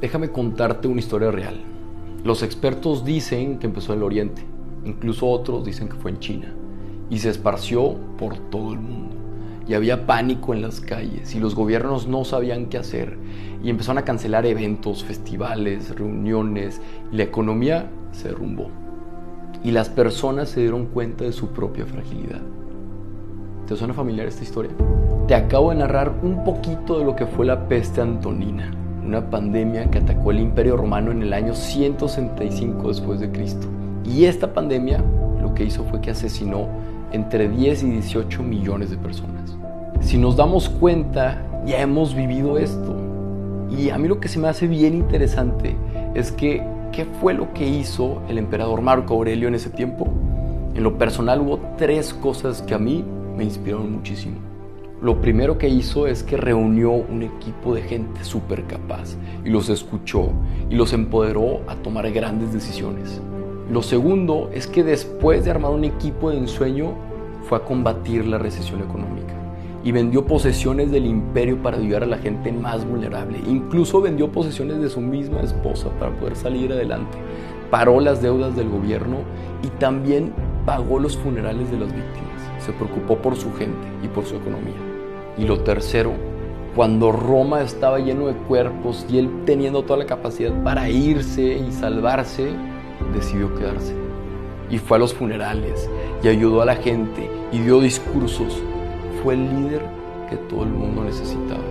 Déjame contarte una historia real. Los expertos dicen que empezó en el Oriente, incluso otros dicen que fue en China, y se esparció por todo el mundo. Y había pánico en las calles, y los gobiernos no sabían qué hacer, y empezaron a cancelar eventos, festivales, reuniones, y la economía se derrumbó. Y las personas se dieron cuenta de su propia fragilidad. ¿Te suena familiar esta historia? Te acabo de narrar un poquito de lo que fue la peste antonina, una pandemia que atacó el Imperio Romano en el año 165 después de Cristo. Y esta pandemia lo que hizo fue que asesinó entre 10 y 18 millones de personas. Si nos damos cuenta, ya hemos vivido esto. Y a mí lo que se me hace bien interesante es que, ¿qué fue lo que hizo el emperador Marco Aurelio en ese tiempo? En lo personal hubo 3 cosas que a mí me inspiraron muchísimo. Lo primero que hizo es que reunió un equipo de gente súper capaz y los escuchó y los empoderó a tomar grandes decisiones. Lo segundo es que después de armar un equipo de ensueño fue a combatir la recesión económica y vendió posesiones del imperio para ayudar a la gente más vulnerable. Incluso vendió posesiones de su misma esposa para poder salir adelante. Paró las deudas del gobierno y también pagó los funerales de las víctimas. Se preocupó por su gente y por su economía. Y lo tercero, cuando Roma estaba lleno de cuerpos y él teniendo toda la capacidad para irse y salvarse, decidió quedarse. Y fue a los funerales y ayudó a la gente y dio discursos. Fue el líder que todo el mundo necesitaba.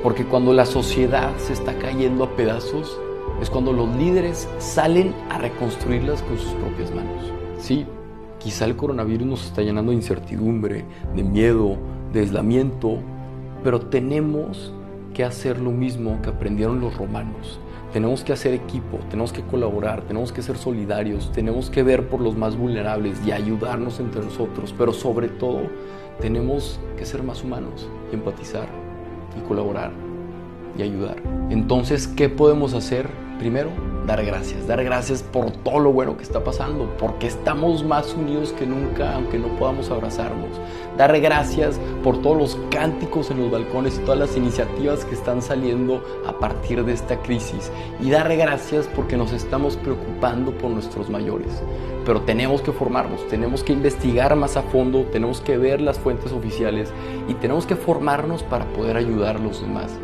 Porque cuando la sociedad se está cayendo a pedazos, es cuando los líderes salen a reconstruirlas con sus propias manos. Sí, quizá el coronavirus nos está llenando de incertidumbre, de miedo, de aislamiento, pero tenemos que hacer lo mismo que aprendieron los romanos. Tenemos que hacer equipo, tenemos que colaborar, tenemos que ser solidarios, tenemos que ver por los más vulnerables y ayudarnos entre nosotros, pero sobre todo tenemos que ser más humanos y empatizar y colaborar y ayudar. Entonces, ¿qué podemos hacer? Primero, dar gracias por todo lo bueno que está pasando, porque estamos más unidos que nunca, aunque no podamos abrazarnos. Dar gracias por todos los cánticos en los balcones y todas las iniciativas que están saliendo a partir de esta crisis. Y dar gracias porque nos estamos preocupando por nuestros mayores. Pero tenemos que formarnos, tenemos que investigar más a fondo, tenemos que ver las fuentes oficiales y tenemos que formarnos para poder ayudar a los demás.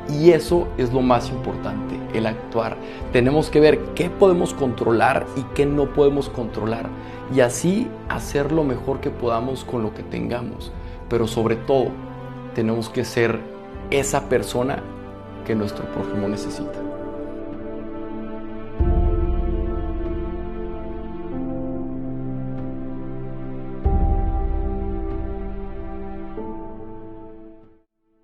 Y eso es lo más importante, el actuar. Tenemos que ver qué podemos controlar y qué no podemos controlar. Y así hacer lo mejor que podamos con lo que tengamos. Pero sobre todo, tenemos que ser esa persona que nuestro prójimo necesita.